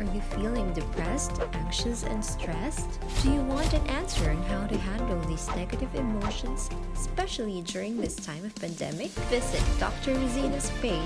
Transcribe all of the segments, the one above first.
Are you feeling depressed, anxious, and stressed? Do you want an answer on how to handle these negative emotions, especially during this time of pandemic? Visit Dr. Rosina's page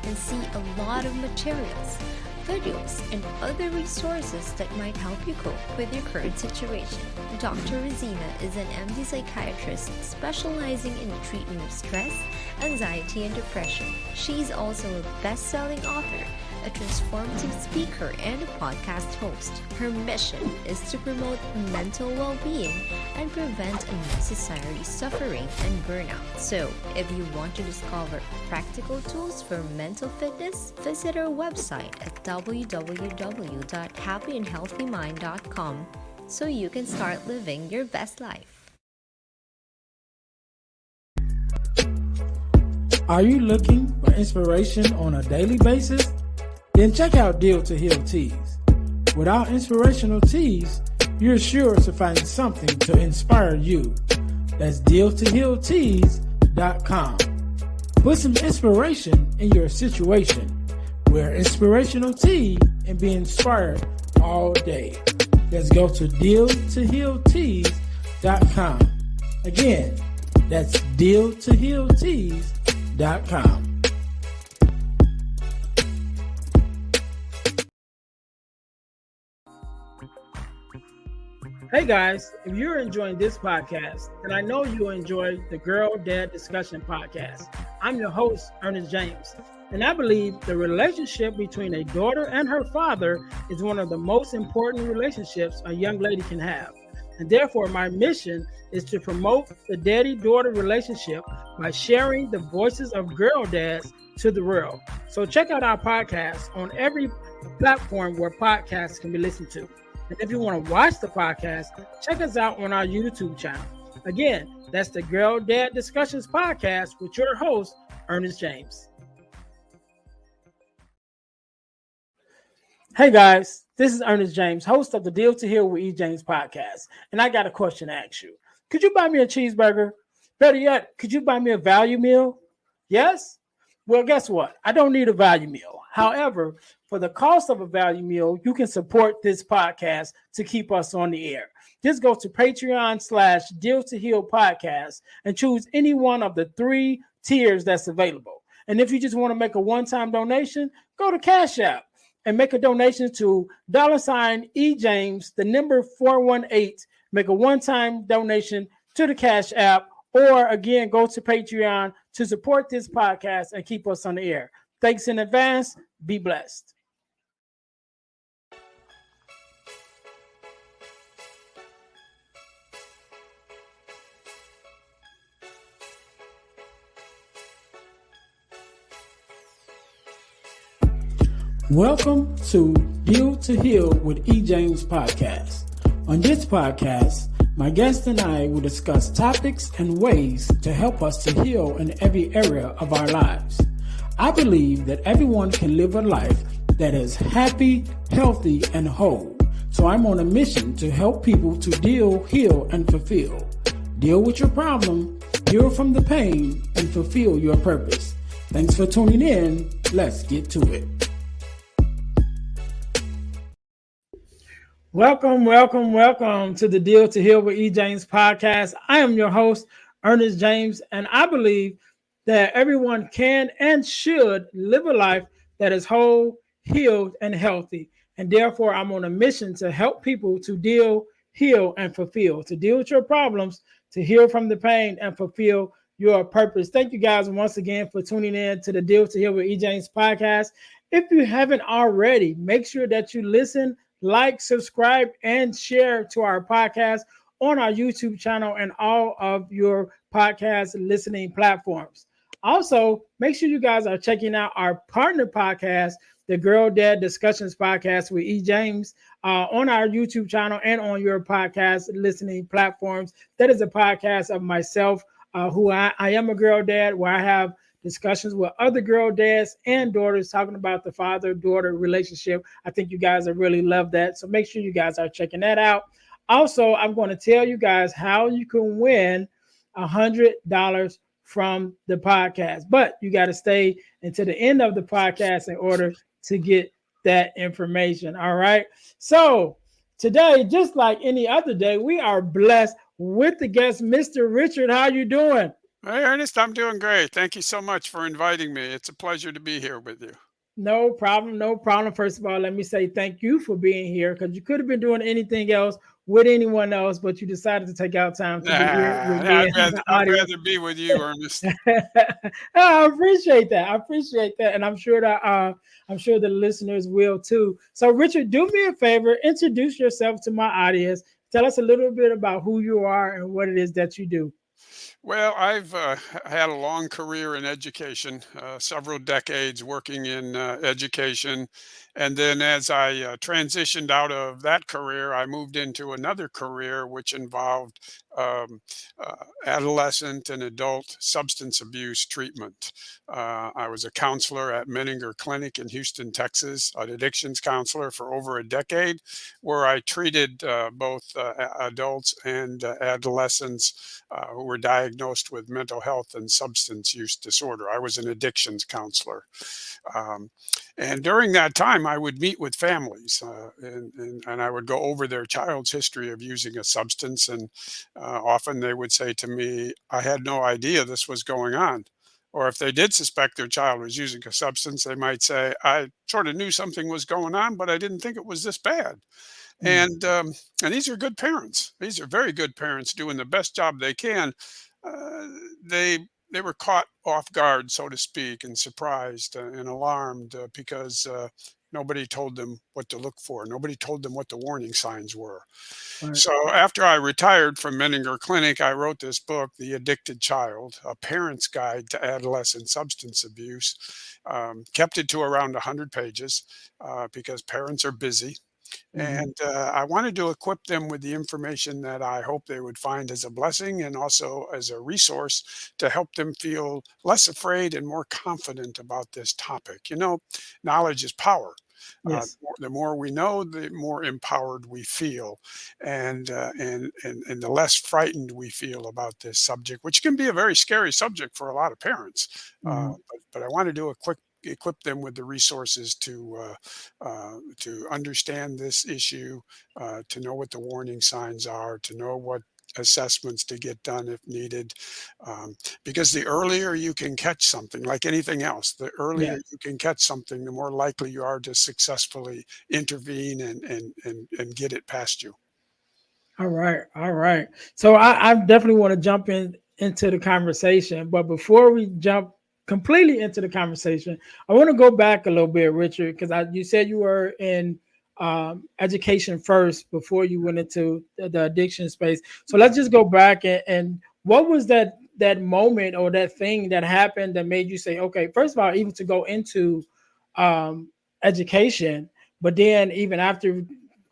and see a lot of materials, videos, and other resources that might help you cope with your current situation. Dr. Rosina is an MD psychiatrist specializing in the treatment of stress, anxiety, and depression. She's also a best-selling author, a transformative speaker, and a podcast host. Her mission is to promote mental well-being and prevent unnecessary suffering and burnout. So, if you want to discover practical tools for mental fitness, visit our website at www.happyandhealthymind.com so you can start living your best life. Are you looking for inspiration on a daily basis? Then check out Deal to Heal Teas. With our inspirational teas, you're sure to find something to inspire you. That's dealtohealteas.com. Put some inspiration in your situation. Wear inspirational tea and be inspired all day. Let's go to dealtohealteas.com. Again, that's dealtohealteas.com. Hey guys, if you're enjoying this podcast, then I know you'll enjoy the Girl Dad Discussion podcast. I'm your host, Ernest James, and I believe the relationship between a daughter and her father is one of the most important relationships a young lady can have. And therefore, my mission is to promote the daddy-daughter relationship by sharing the voices of girl dads to the world. So check out our podcast on every platform where podcasts can be listened to. And if you want to watch the podcast, check us out on our YouTube channel. Again, that's the Girl Dad Discussions podcast with your host, Ernest James. Hey guys, this is Ernest James, host of the Deal to Heal with E. James podcast. And I got a question to ask you. Could you buy me a cheeseburger? Better yet, could you buy me a value meal? Yes? Well, guess what? I don't need a value meal. However, for the cost of a value meal, you can support this podcast to keep us on the air. Just go to Patreon/Deal to Heal podcast and choose any one of the 3 tiers that's available. And if you just want to make a one-time donation, go to Cash App and make a donation to $EJames, the number 418. Make a one-time donation to the Cash App, or again, go to Patreon to support this podcast and keep us on the air. Thanks in advance. Be blessed. Welcome to Deal to Heal with E. James podcast. On this podcast, my guest and I will discuss topics and ways to help us to heal in every area of our lives. I believe that everyone can live a life that is happy, healthy, and whole. So I'm on a mission to help people to deal, heal, and fulfill. Deal with your problem, heal from the pain, and fulfill your purpose. Thanks for tuning in. Let's get to it. Welcome to the Deal to Heal with E. James podcast. I am your host, Ernest James, and I believe that everyone can and should live a life that is whole, healed, and healthy. And therefore, I'm on a mission to help people to deal, heal, and fulfill, to deal with your problems, to heal from the pain, and fulfill your purpose. Thank you guys once again for tuning in to the Deal to Heal with E. James podcast. If you haven't already, make sure that you listen, like, subscribe, and share to our podcast on our YouTube channel and all of your podcast listening platforms. Also, make sure you guys are checking out our partner podcast, the Girl Dad Discussions podcast with E. James, on our YouTube channel and on your podcast listening platforms. That is a podcast of myself, who I am a girl dad, where I have discussions with other girl dads and daughters talking about the father-daughter relationship. I think you guys will really love that. So make sure you guys are checking that out. Also, I'm going to tell you guys how you can win $100 from the podcast, but you got to stay until the end of the podcast in order to get that information. All right. So today, just like any other day, we are blessed with the guest, Mr. Richard. How you doing? Hey, Ernest, I'm doing great. Thank you so much for inviting me. It's a pleasure to be here with you. No problem, no problem. First of all, let me say thank you for being here because you could have been doing anything else with anyone else, but you decided to take out time to be here with Nah, me and the I'd audience. rather be with you, Ernest. I appreciate that. I appreciate that, and I'm sure the listeners will too. So, Richard, do me a favor, introduce yourself to my audience. Tell us a little bit about who you are and what it is that you do. Well, I've had a long career in education, several decades working in education. And then as I transitioned out of that career, I moved into another career which involved um, adolescent and adult substance abuse treatment. I was a counselor at M.A.N Clinic in Houston, Texas, an addictions counselor for over a decade, where I treated both adults and adolescents who were diagnosed with mental health and substance use disorder. I was an addictions counselor. Um, and during that time, I would meet with families and I would go over their child's history of using a substance. And often they would say to me, I had no idea this was going on. Or if they did suspect their child was using a substance, they might say, I sort of knew something was going on, but I didn't think it was this bad. Mm, And these are good parents. These are very good parents doing the best job they can. Uh, they were caught off guard, so to speak, and surprised and alarmed because nobody told them what to look for. Nobody told them what the warning signs were. right. So after I retired from Menninger Clinic, I wrote this book, The Addicted Child: A Parent's Guide to Adolescent Substance Abuse. Kept it to around 100 pages because parents are busy, Mhm. and I wanted to equip them with the information that I hope they would find as a blessing and also as a resource to help them feel less afraid and more confident about this topic. You know, knowledge is power. Yes. The more we know, the more empowered we feel, and the less frightened we feel about this subject, which can be a very scary subject for a lot of parents. Mhm. But I want to do a quick equip them with the resources to understand this issue, to know what the warning signs are, to know what assessments to get done if needed. Because the earlier you can catch something, like anything else, the earlier Yes. you can catch something, the more likely you are to successfully intervene and get it past you. All right, all right. So I definitely want to jump into the conversation, but before we jump completely into the conversation, I want to go back a little bit, Richard, because you said you were in education first before you went into the addiction space. So let's just go back and what was that moment or that thing that happened that made you say, okay, first of all, even to go into um, education, but then even after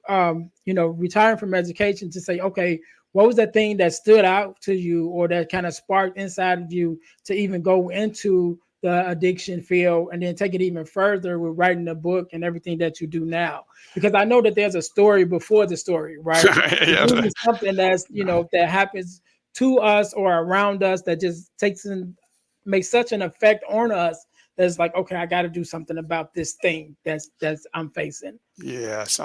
retiring from education to say, okay, what was that thing that stood out to you or that kind of sparked inside of you to even go into the addiction field and then take it even further with writing the book and everything that you do now? Because I know that there's a story before the story, right? It's Yeah, usually something that's, that happens to us or around us that just takes and makes such an effect on us that's like, okay, I got to do something about this thing that's I'm facing. yes.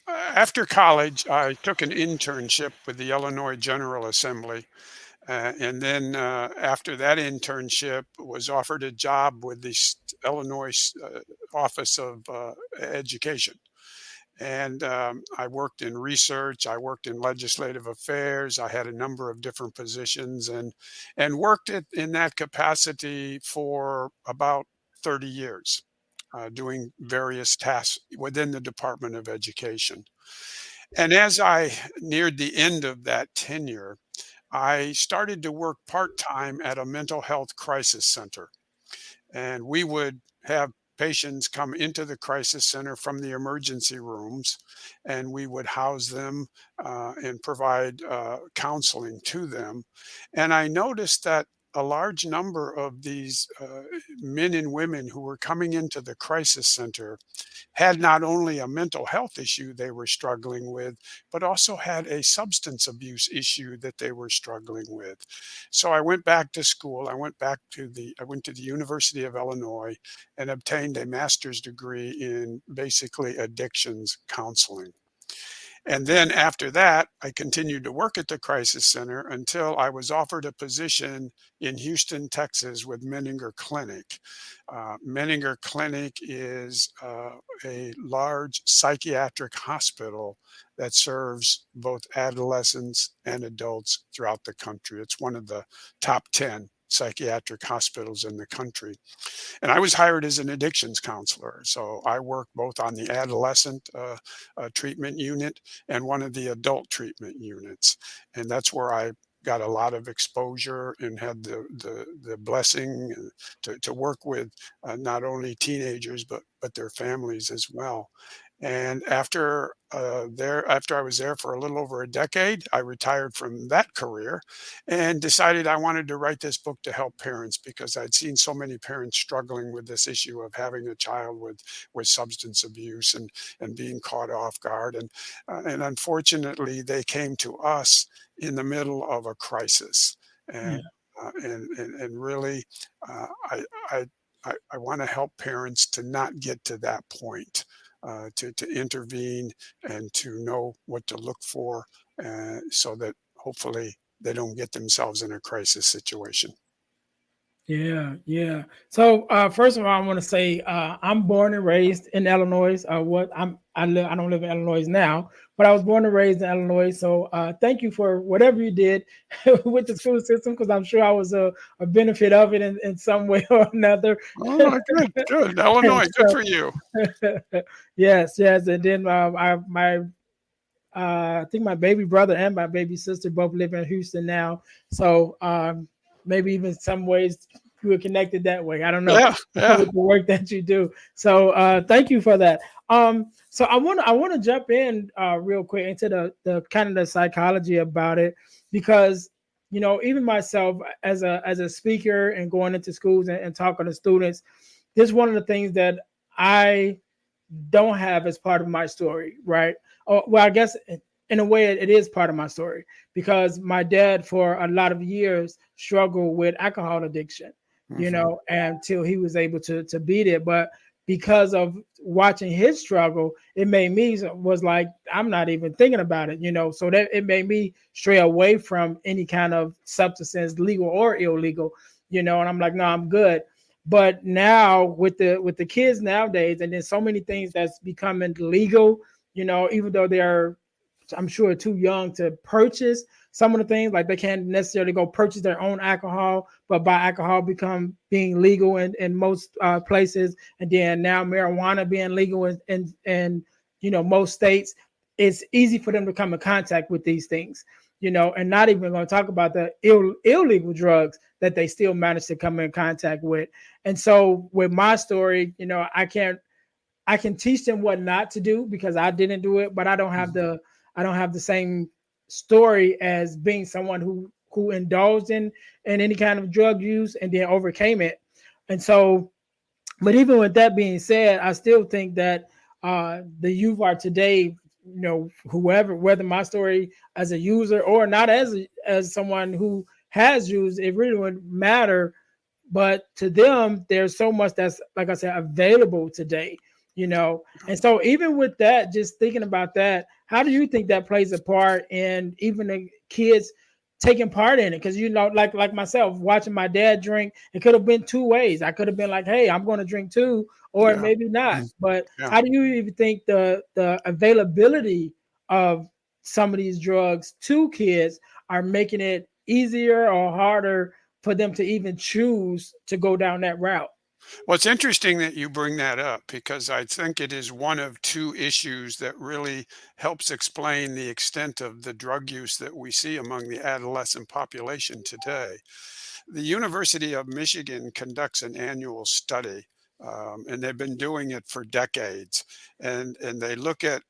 After college, I took an internship with the Illinois General Assembly. And then after that internship, was offered a job with the Illinois Office of Education. And I worked in research. I worked in legislative affairs. I had a number of different positions and worked in that capacity for about 30 years, doing various tasks within the Department of Education. And as I neared the end of that tenure, I started to work part time at a mental health crisis center. And we would have patients come into the crisis center from the emergency rooms, and we would house them and provide counseling to them. And I noticed that a large number of these men and women who were coming into the crisis center had not only a mental health issue they were struggling with, but also had a substance abuse issue that they were struggling with. So I went back to school. I went to the University of Illinois and obtained a master's degree in basically addictions counseling. And then after that, I continued to work at the crisis center until I was offered a position in Houston, Texas with Menninger Clinic. Menninger Clinic is a large psychiatric hospital that serves both adolescents and adults throughout the country. It's one of the top 10 psychiatric hospitals in the country. And I was hired as an addictions counselor. So I work both on the adolescent treatment unit and one of the adult treatment units. And that's where I got a lot of exposure and had the blessing to work with not only teenagers but their families as well. And after I was there for a little over a decade, I retired from that career and decided I wanted to write this book to help parents because I'd seen so many parents struggling with this issue of having a child with substance abuse and being caught off guard. And unfortunately, they came to us in the middle of a crisis. Yeah. And really, uh, I, I, I want to help parents to not get to that point, to intervene and to know what to look for so that hopefully they don't get themselves in a crisis situation. Yeah, yeah. So first of all, I want to say I'm born and raised in Illinois. I don't live in Illinois now, but I was born and raised in Illinois. So thank you for whatever you did with the school system, because I'm sure I was a benefit of it in some way or another. Oh, good, good. And Illinois, good for you. so, yes, yes. And then I think my baby brother and my baby sister both live in Houston now. So maybe even some ways you were connected that way. I don't know Yeah, yeah. with the work that you do. So thank you for that. So I want to jump in real quick into the kind of the psychology about it, because even myself as a speaker and going into schools and talking to students, this is one of the things that I don't have as part of my story, right? Oh, well, I guess in a way it is part of my story, because my dad for a lot of years struggled with alcohol addiction, Hmm. until he was able to beat it. But because of watching his struggle, it made me was like, I'm not even thinking about it, so that it made me stray away from any kind of substances, legal or illegal, and I'm like, no, I'm good. But now with the kids nowadays, and then so many things that's becoming legal, even though they're, I'm sure, too young to purchase some of the things, like they can't necessarily go purchase their own alcohol, but buy alcohol become being legal in most places. And then now marijuana being legal in most states. It's easy for them to come in contact with these things, and not even going to talk about the illegal drugs that they still manage to come in contact with. And so with my story, I can teach them what not to do because I didn't do it, but I don't have the same story as being someone who indulged in any kind of drug use and then overcame it. And so, but even with that being said, I still think that the youth are today, whoever, whether my story as a user or not as someone who has used, it really wouldn't matter. But to them, there's so much that's, like I said, available today, and so even with that, just thinking about that, how do you think that plays a part in even the kids taking part in it? Because like myself, watching my dad drink, it could have been two ways. I could have been like, hey, I'm going to drink too, or Yeah. maybe not. Mm. But Yeah. how do you even think the availability of some of these drugs to kids are making it easier or harder for them to even choose to go down that route? Well, it's interesting that you bring that up because I think it is one of two issues that really helps explain the extent of the drug use that we see among the adolescent population today. The University of Michigan conducts an annual study and they've been doing it for decades. And they look at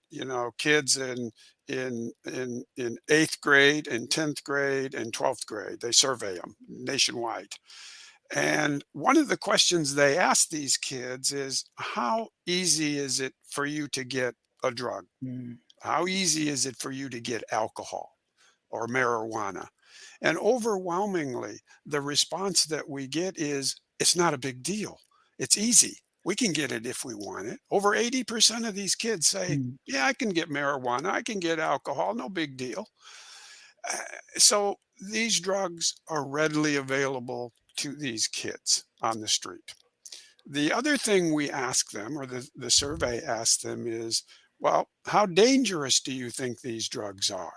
kids in eighth grade and 10th grade and 12th grade. They survey them nationwide. And one of the questions they ask these kids is, how easy is it for you to get a drug? Mm. How easy is it for you to get alcohol or marijuana? And overwhelmingly, the response that we get is, it's not a big deal. It's easy. We can get it if we want it. Over 80% of these kids say, Mm. yeah, I can get marijuana. I can get alcohol. No big deal. Uh, So these drugs are readily available to these kids on the street. The other thing we ask them, or the survey asks them, is, well, how dangerous do you think these drugs are?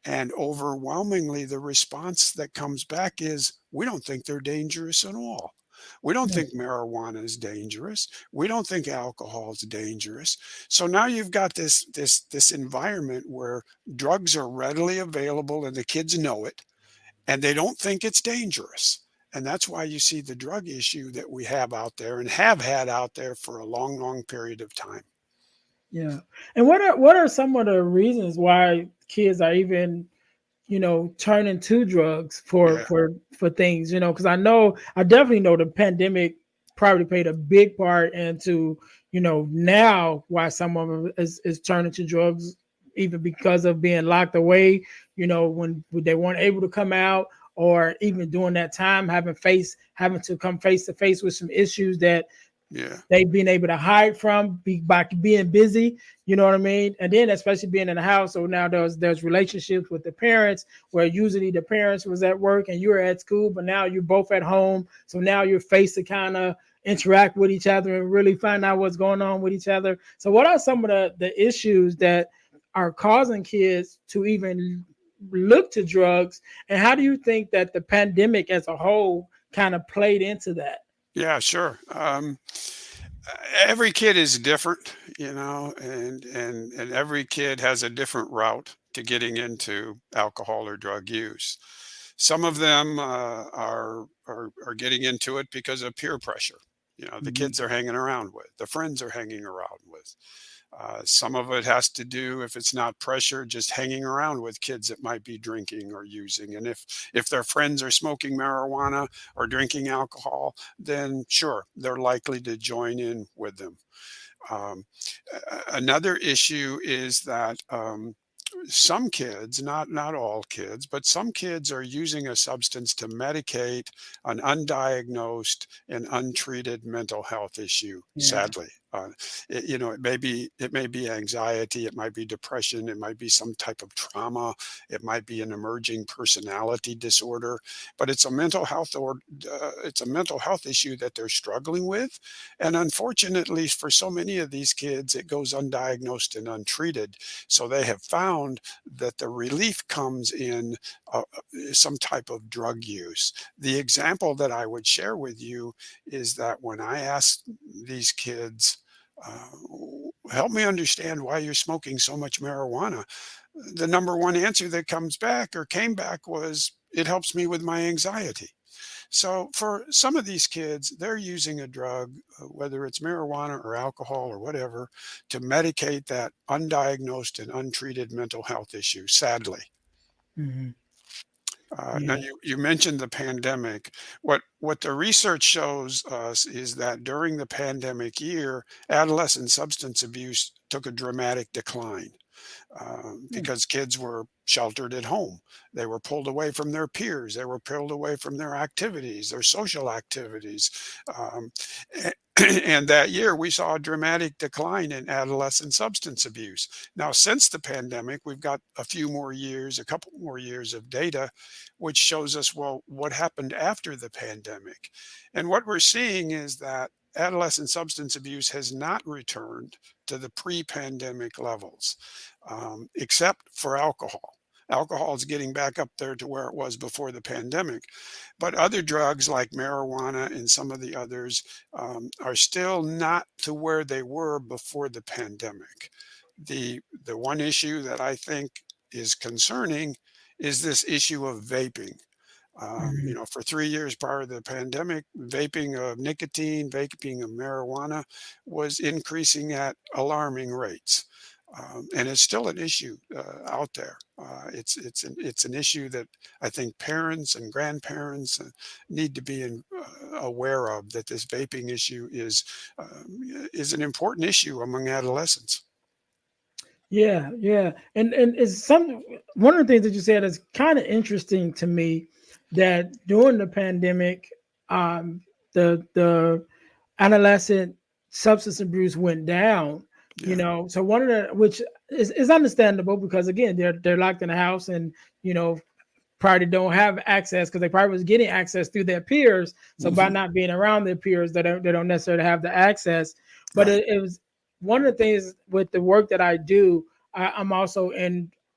And overwhelmingly, the response that comes back is, we don't think they're dangerous at all. We don't Yeah. think marijuana is dangerous. We don't think alcohol is dangerous. So now you've got this environment where drugs are readily available and the kids know it, and they don't think it's dangerous. And that's why you see the drug issue that we have out there and have had out there for a long, long period of time. Yeah. And what are some of the reasons why kids are even turning to drugs for Yeah, things, because I definitely know the pandemic probably played a big part into, now why some of them is turning to drugs, even because of being locked away, when they weren't able to come out, or even during that time having to come face to face with some issues that yeah, they've been able to hide from by being busy. You know what I mean? And then especially being in the house. So now there's relationships with the parents where usually the parents was at work and you're at school, but now you're both at home. So now you're faced to kind of interact with each other and really find out what's going on with each other. So what are some of the issues that are causing kids to even look to drugs? And how do you think that the pandemic as a whole kind of played into that? yeah, sure. Every kid is different, and every kid has a different route to getting into alcohol or drug use. Some of them are getting into it because of peer pressure. The Mhm. kids are hanging around with, the friends are hanging around with. Some of it has to do, if it's not pressure, just hanging around with kids that might be drinking or using. And if their friends are smoking marijuana or drinking alcohol, then sure, they're likely to join in with them. Um, Another issue is that some kids, not all kids, but some kids are using a substance to medicate an undiagnosed and untreated mental health issue. Yeah. Sadly, it may be anxiety, it might be depression, it might be some type of trauma, it might be an emerging personality disorder, but it's a mental health issue that they're struggling with, and unfortunately, for so many of these kids, it goes undiagnosed and untreated. So they have found that the relief comes in some type of drug use. The example that I would share with you is that when I ask these kids, uh, help me understand why you're smoking so much marijuana, the number one answer that comes back or came back was, it helps me with my anxiety. So for some of these kids, they're using a drug, whether it's marijuana or alcohol or whatever, to medicate that undiagnosed and untreated mental health issue, sadly. Hmm. Now, Yeah. you mentioned the pandemic. What the research shows us is that during the pandemic year, adolescent substance abuse took a dramatic decline, Mm. because kids were sheltered at home. They were pulled away from their peers. They were pulled away from their activities, their social activities. Um, a- and that year, we saw a dramatic decline in adolescent substance abuse. Now, since the pandemic, we've got a couple more years of data, which shows us, well, what happened after the pandemic. And what we're seeing is that adolescent substance abuse has not returned to the pre pandemic levels, except for alcohol. Alcohol is getting back up there to where it was before the pandemic. But other drugs like marijuana and some of the others are still not to where they were before the pandemic. The one issue that I think is concerning is this issue of vaping. Mhm. For 3 years prior to the pandemic, vaping of nicotine, vaping of marijuana was increasing at alarming rates. And it's still an issue out there. It's an issue that I think parents and grandparents need to be aware of. That this vaping issue is an important issue among adolescents. Yeah, yeah, and it's some one of the things that you said is kind of interesting to me that during the pandemic, the adolescent substance abuse went down. Yeah. So one of the which is understandable because again they're locked in the house and you know probably don't have access because they probably was getting access through their peers. So by Hmm. not being around their peers, they don't necessarily have the access. But Right. it was one of the things with the work that I do. I'm also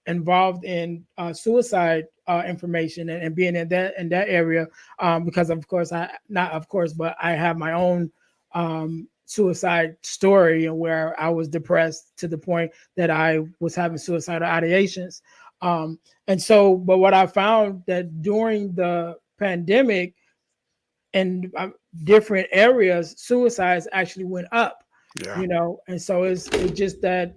involved in suicide information and being in that area because of course I not of course but I have my own suicide story and where I was depressed to the point that I was having suicidal ideations. And so, but what I found that during the pandemic in different areas, suicides actually went up, Yeah. and so it's just that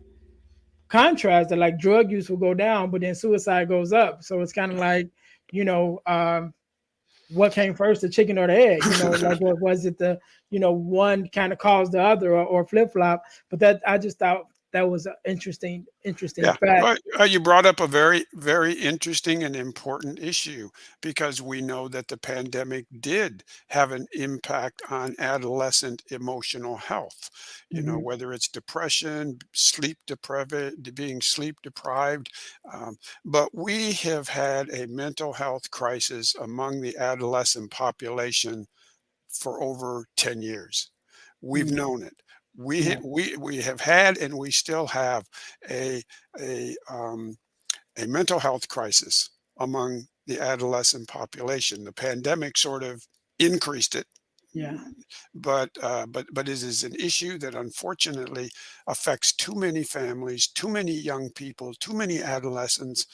contrast that like drug use will go down, but then suicide goes up. So it's kind of like, you know, what came first, the chicken or the egg? Like what was it one kind of caused the other or flip flop? But that I just thought that was an interesting Yeah, fact. well, you brought up a very, very interesting and important issue because we know that the pandemic did have an impact on adolescent emotional health. Mhm. Whether it's depression, being sleep deprived. Um, but we have had a mental health crisis among the adolescent population for over 10 years. We've Mm, known it. We yeah. we have had and we still have a a a mental health crisis among the adolescent population. The pandemic sort of increased it, Yeah. but it is an issue that unfortunately affects too many families, too many young people, too many adolescents,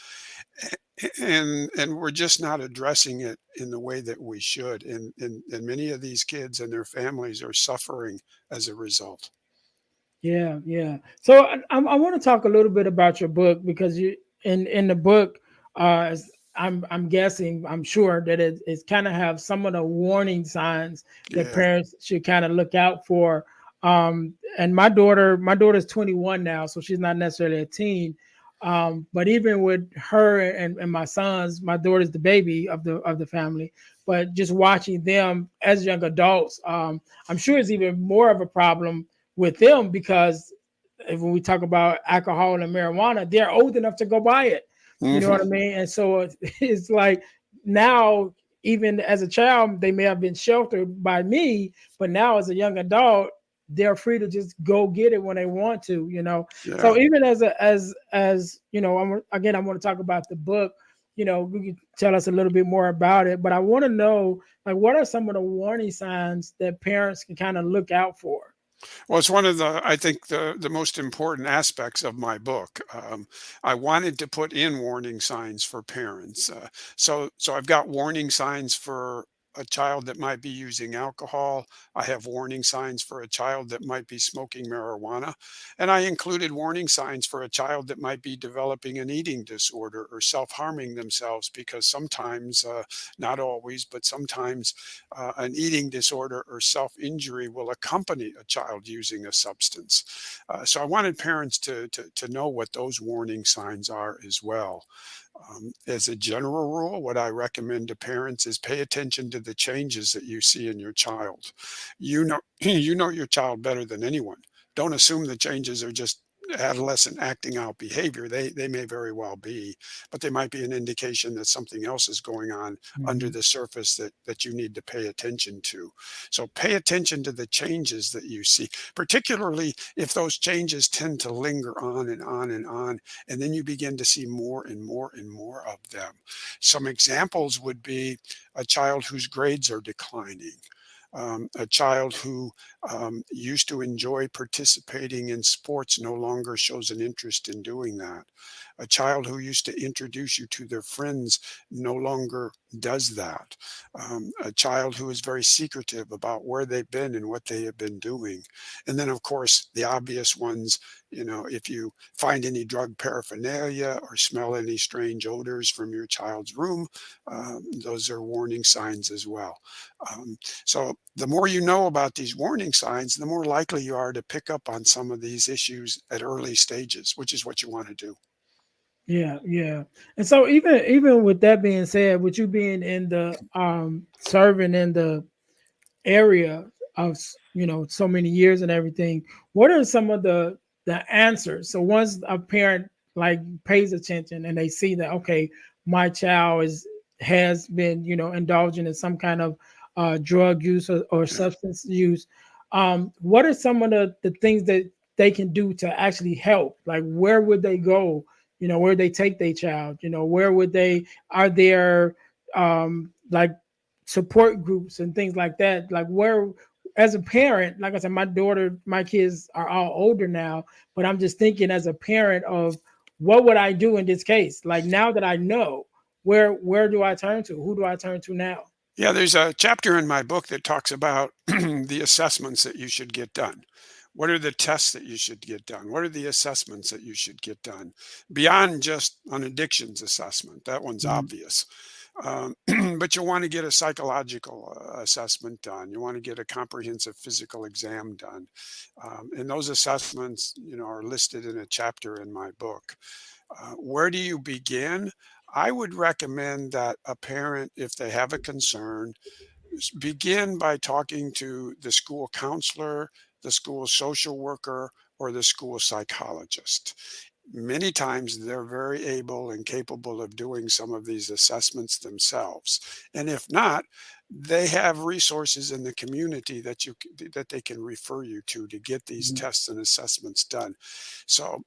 and we're just not addressing it in the way that we should. And many of these kids and their families are suffering as a result. Yeah, yeah. So I want to talk a little bit about your book because you in the book, I'm guessing, I'm sure that it's kind of have some of the warning signs that Yeah. parents should kind of look out for. And my daughter's 21 now, so she's not necessarily a teen. But even with her and my sons, my daughter's the baby of the family. But just watching them as young adults, I'm sure it's even more of a problem with them because when we talk about alcohol and marijuana, they're old enough to go buy it. You know Hmm. what I mean? And so it's like now, even as a child, they may have been sheltered by me, but now as a young adult, they're free to just go get it when they want to. Yeah. So even again, I want to talk about the book. You can tell us a little bit more about it, but I want to know like what are some of the warning signs that parents can kind of look out for? Well, it's one of I think the most important aspects of my book. I wanted to put in warning signs for parents. So I've got warning signs for a child that might be using alcohol. I have warning signs for a child that might be smoking marijuana. And I included warning signs for a child that might be developing an eating disorder or self-harming themselves because sometimes, not always, but sometimes an eating disorder or self injury will accompany a child using a substance. So I wanted parents to know what those warning signs are as well. As a general rule, what I recommend to parents is pay attention to the changes that you see in your child. You know your child better than anyone. Don't assume the changes are just adolescent acting out behavior. They may very well be, but they might be an indication that something else is going on under Mhm. the surface that you need to pay attention to. So pay attention to the changes that you see, particularly if those changes tend to linger on and on and on, and then you begin to see more and more and more of them. Some examples would be a child whose grades are declining, a child who used to enjoy participating in sports no longer shows an interest in doing that. A child who used to introduce you to their friends no longer does that. A child who is very secretive about where they've been and what they have been doing. And then, of course, the obvious ones, if you find any drug paraphernalia or smell any strange odors from your child's room, those are warning signs as well. So the more you know about these warning signs, the more likely you are to pick up on some of these issues at early stages, which is what you want to do. Yeah, yeah. And so even with that being said, with you being in the serving in the area of so many years and everything, what are some of the answers? So once a parent like pays attention and they see that, okay, my child has been indulging in some kind of drug use or Yeah. substance use, what are some of the things that they can do to actually help? Like, where would they go? Where they take their child? Where would they, are there like support groups and things like that? Like, where, as a parent, like I said, my kids are all older now, but I'm just thinking as a parent of what would I do in this case? Like, now that I know, where do I turn to? Who do I turn to now? Yeah, there's a chapter in my book that talks about the assessments that you should get done. What are the tests that you should get done? What are the assessments that you should get done beyond just an addictions assessment? That one's Mhm. obvious. Um, but you want to get a psychological assessment done. You want to get a comprehensive physical exam done. And those assessments, are listed in a chapter in my book. Where do you begin? I would recommend that a parent, if they have a concern, begin by talking to the school counselor, the school social worker, or the school psychologist. Many times they're very able and capable of doing some of these assessments themselves. And if not, they have resources in the community that they can refer you to get these Mhm. tests and assessments done. So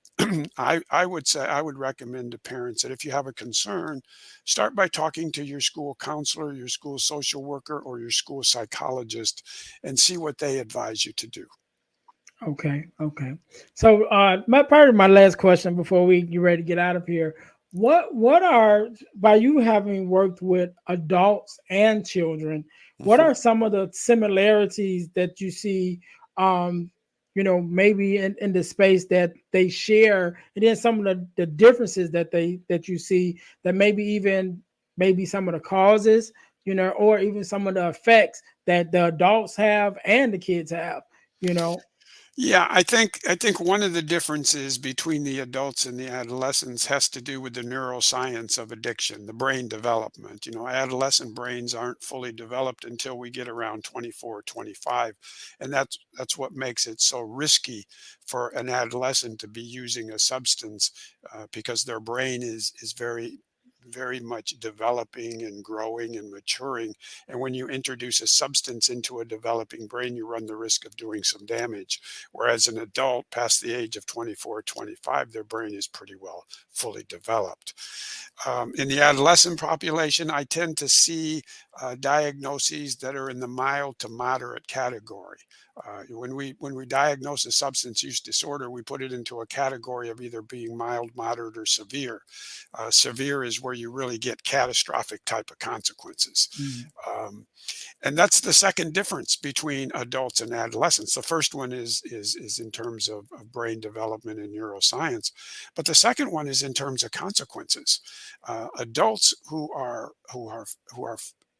I would say I would recommend to parents that if you have a concern, start by talking to your school counselor, your school social worker, or your school psychologist and see what they advise you to do. Okay, okay. So my part of my last question before we get ready to get out of here, what are, by you having worked with adults and children, what Mhm. are some of the similarities that you see, um, maybe in the space that they share, and then some of the differences that you see, that maybe some of the causes, or even some of the effects that the adults have and the kids have, you know? Yeah, I think one of the differences between the adults and the adolescents has to do with the neuroscience of addiction, the brain development. Adolescent brains aren't fully developed until we get around 24, 25, and that's what makes it so risky for an adolescent to be using a substance because their brain is very much developing and growing and maturing. And when you introduce a substance into a developing brain, you run the risk of doing some damage. Whereas an adult past the age of 24, 25, their brain is pretty well fully developed. In the adolescent population, I tend to see diagnoses that are in the mild to moderate category. When we diagnose a substance use disorder, we put it into a category of either being mild, moderate, or severe. Severe is where you really get catastrophic type of consequences. Mm. Um, and that's the second difference between adults and adolescents. The first one is in terms of brain development and neuroscience, but the second one is in terms of consequences. Adults who are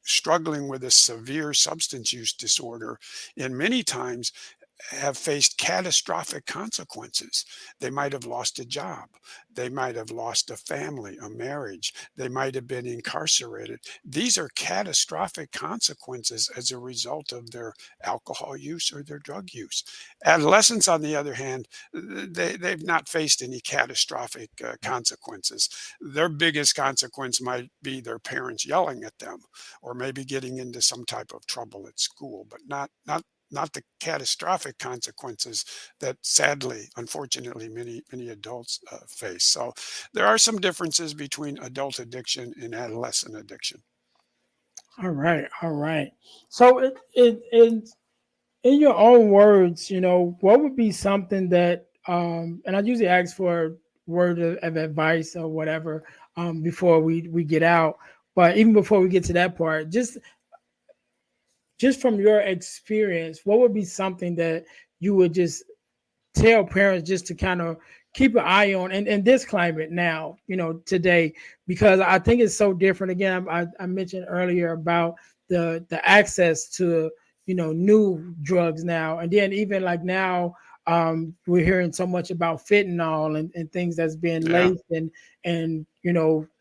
struggling with a severe substance use disorder, in many times have faced catastrophic consequences. They might have lost a job. They might have lost a family, a marriage. They might have been incarcerated. These are catastrophic consequences as a result of their alcohol use or their drug use. Adolescents, on the other hand, they've not faced any catastrophic consequences. Their biggest consequence might be their parents yelling at them or maybe getting into some type of trouble at school, but not the catastrophic consequences that sadly, unfortunately, many adults face. So there are some differences between adult addiction and adolescent addiction. All right, all right. So it in your own words, what would be something that, and I usually ask for a word of advice or whatever before we get out. But even before we get to that part, just from your experience, what would be something that you would just tell parents just to kind of keep an eye on in this climate now, today, because I think it's so different. Again, I mentioned earlier about the access to, new drugs now. And then even like now, we're hearing so much about fentanyl and things that's being Yeah. laced and,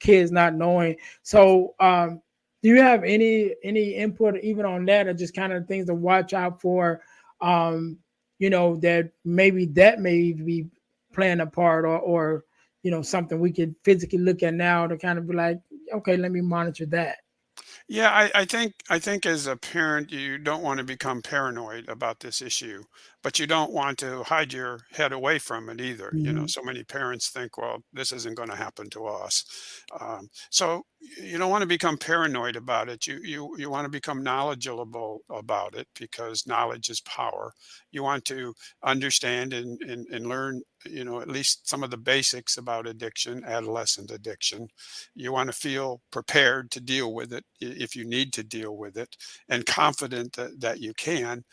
kids not knowing. So, do you have any input even on that, or just kind of things to watch out for? That may be playing a part, or something we could physically look at now to kind of be like, okay, let me monitor that. Yeah, I think as a parent, you don't want to become paranoid about this issue, but you don't want to hide your head away from it either. Mhm. So many parents think, well, this isn't going to happen to us. So you don't want to become paranoid about it. You want to become knowledgeable about it, because knowledge is power. You want to understand and learn, at least some of the basics about addiction, adolescent addiction. You want to feel prepared to deal with it if you need to deal with it, and confident that you can.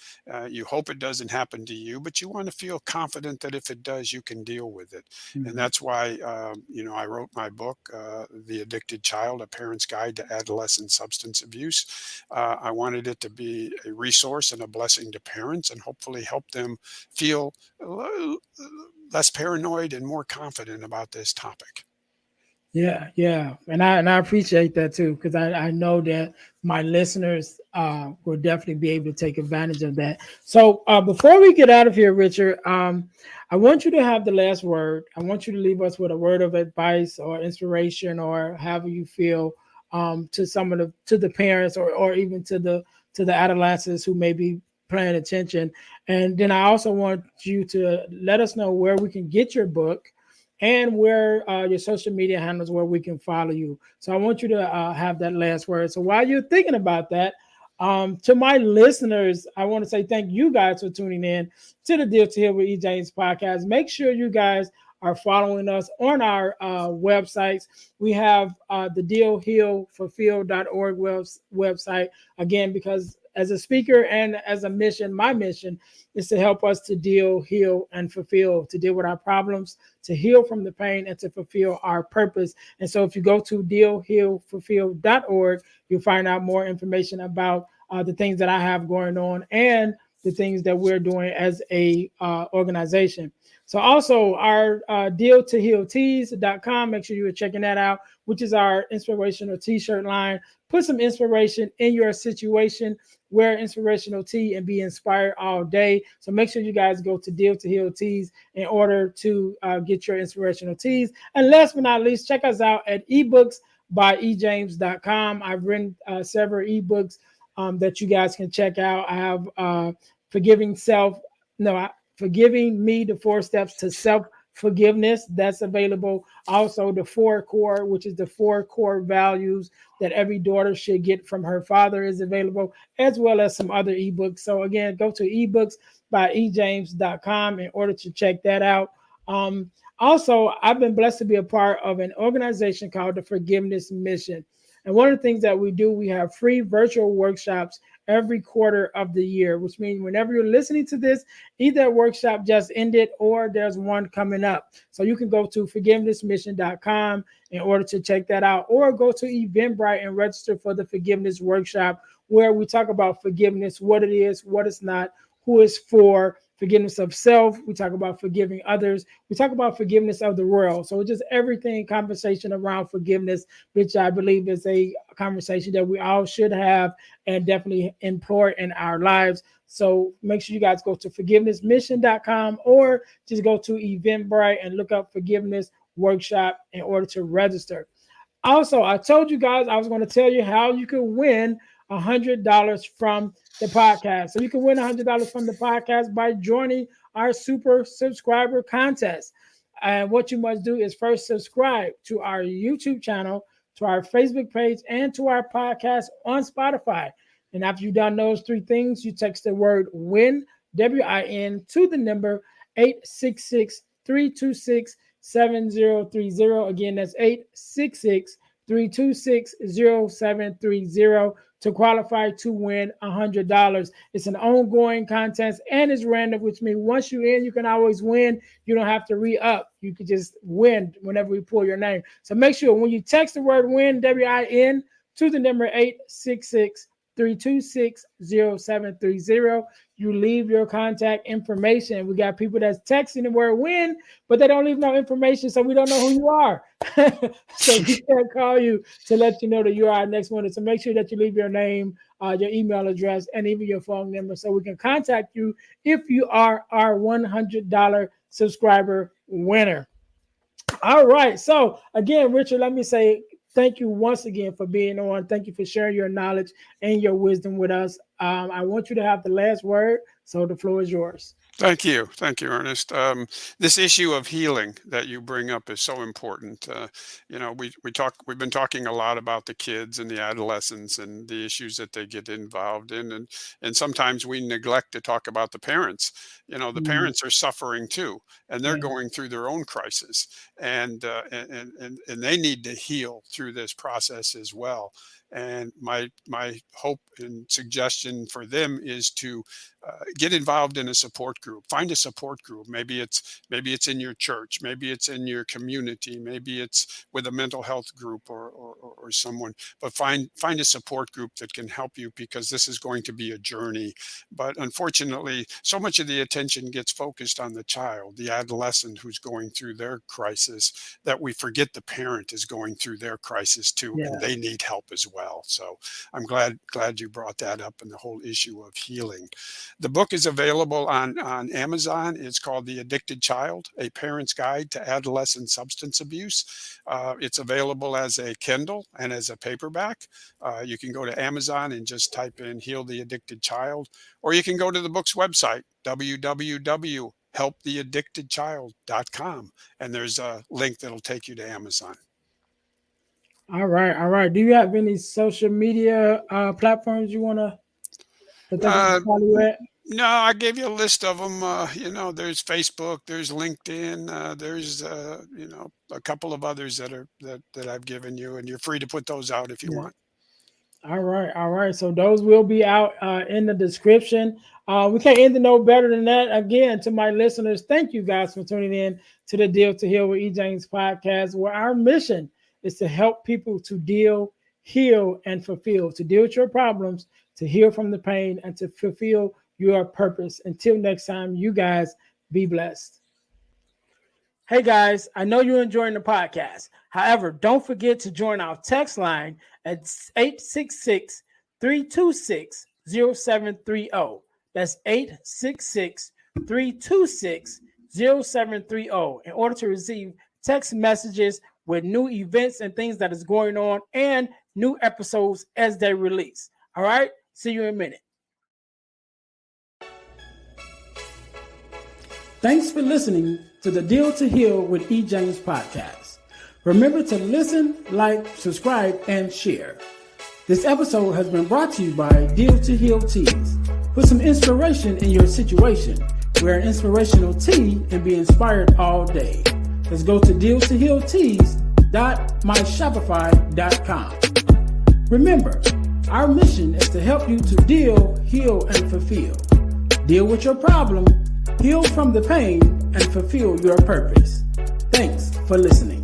You hope it doesn't happen to you, but you want to feel confident that if it does, you can deal with it. And Mhm. that's why, I wrote my book, The Addicted Child, A Parent's Guide to Adolescent Substance Abuse. I wanted it to be a resource and a blessing to parents, and hopefully help them feel less paranoid and more confident about this topic. Yeah, yeah, and I appreciate that too, because I know that my listeners will definitely be able to take advantage of that. So before we get out of here, Richard, I want you to have the last word. I want you to leave us with a word of advice or inspiration, or however you feel, to some of the parents, or even to the adolescents who may be paying attention. And then I also want you to let us know where we can get your book, and where your social media handles, where we can follow you. So I want you to have that last word. So while you're thinking about that, to my listeners, I want to say thank you guys for tuning in to the Deal to Heal with E. James podcast. Make sure you guys are following us on our websites. We have the dealhealfulfill.org website, again, because as a speaker and as a mission, my mission is to help us to deal, heal, and fulfill, to deal with our problems, to heal from the pain, and to fulfill our purpose. And so if you go to dealhealfulfill.org, you'll find out more information about the things that I have going on, and the things that we're doing as a organization. So also our deal to heal tees.com, make sure you are checking that out, which is our inspirational t-shirt line. Put some inspiration in your situation, wear inspirational tee, and be inspired all day. So make sure you guys go to Deal to Heal Tees in order to get your inspirational tees. And last but not least, check us out at ebooks by ejames.com. I've written several ebooks that you guys can check out. I have forgiving self, no, forgiving me, the 4 steps to self forgiveness, that's available. Also the 4 core, which is the 4 core values that every daughter should get from her father, is available, as well as some other ebooks. So again, go to ebooks by ejames.com in order to check that out. Also, I've been blessed to be a part of an organization called the Forgiveness Mission. And one of the things that we do, we have free virtual workshops every quarter of the year, which means whenever you're listening to this, either a workshop just ended or there's one coming up. So you can go to forgivenessmission.com in order to check that out, or go to Eventbrite and register for the forgiveness workshop, where we talk about forgiveness, what it is, what it's not, who it's for, forgiveness of self. We talk about forgiving others. We talk about forgiveness of the world. So it's just everything, conversation around forgiveness, which I believe is a conversation that we all should have and definitely employ in our lives. So make sure you guys go to forgivenessmission.com, or just go to Eventbrite and look up forgiveness workshop in order to register. Also, I told you guys I was going to tell you how you can win $100 from the podcast. So you can win $100 from the podcast by joining our super subscriber contest. And what you must do is first subscribe to our YouTube channel, to our Facebook page, and to our podcast on Spotify. And after you've done those three things, you text the word WIN, WIN, to the number 866-326-7030. Again, that's 866-326-0730 to qualify to win $100. It's an ongoing contest and it's random, which means once you're in, you can always win. You don't have to re-up. You can just win whenever we pull your name. So make sure when you text the word WIN, WIN, to the number 866-326-0730, you leave your contact information. We got people that's texting the word WIN, but they don't leave no information, so we don't know who you are. So we can't call you to let you know that you are our next winner. So make sure that you leave your name, your email address, and even your phone number so we can contact you if you are our $100 subscriber winner. All right. So again, Richard, let me say thank you once again for being on. Thank you for sharing your knowledge and your wisdom with us. I want you to have the last word, so the floor is yours. Thank you. Thank you, Ernest. This issue of healing that you bring up is so important. We've been talking a lot about the kids and the adolescents and the issues that they get involved in. And sometimes we neglect to talk about the parents. The parents are suffering too, and they're going through their own crisis, and they need to heal through this process as well. And my hope and suggestion for them is to get involved in a support group. Find a support group. Maybe it's in your church. Maybe it's in your community. Maybe it's with a mental health group or someone. But find a support group that can help you, because this is going to be a journey. But unfortunately, so much of the attention gets focused on the child, the adolescent who's going through their crisis, that we forget the parent is going through their crisis too, and they need help as well. So I'm glad you brought that up, and the whole issue of healing. The book is available on Amazon. It's called The Addicted Child, A Parent's Guide to Adolescent Substance Abuse. It's available as a Kindle and as a paperback. You can go to Amazon and just type in Heal the Addicted Child, or you can go to the book's website, www.helptheaddictedchild.com, and there's a link that'll take you to Amazon. All right. Do you have any social media platforms you want to follow you at? No, I gave you a list of them. There's Facebook, there's LinkedIn, there's a couple of others that I've given you, and you're free to put those out if you want. All right. So those will be out in the description. We can't end it no better than that. Again, to my listeners, thank you guys for tuning in to the Deal to Heal with E. James podcast, where our mission is to help people to deal, heal, and fulfill, to deal with your problems, to heal from the pain, and to fulfill your purpose. Until next time, you guys be blessed. Hey guys, I know you're enjoying the podcast. However, don't forget to join our text line at 866-326-0730. That's 866-326-0730 in order to receive text messages with new events and things that is going on and new episodes as they release. All right, see you in a minute. Thanks for listening to the Deal to Heal with E. James podcast. Remember to listen, like, subscribe, and share. This episode has been brought to you by Deal to Heal Teas. Put some inspiration in your situation. Wear an inspirational tea and be inspired all day. Let's go to dealtohealteas.myshopify.com. Remember, our mission is to help you to deal, heal, and fulfill. Deal with your problem, heal from the pain, and fulfill your purpose. Thanks for listening.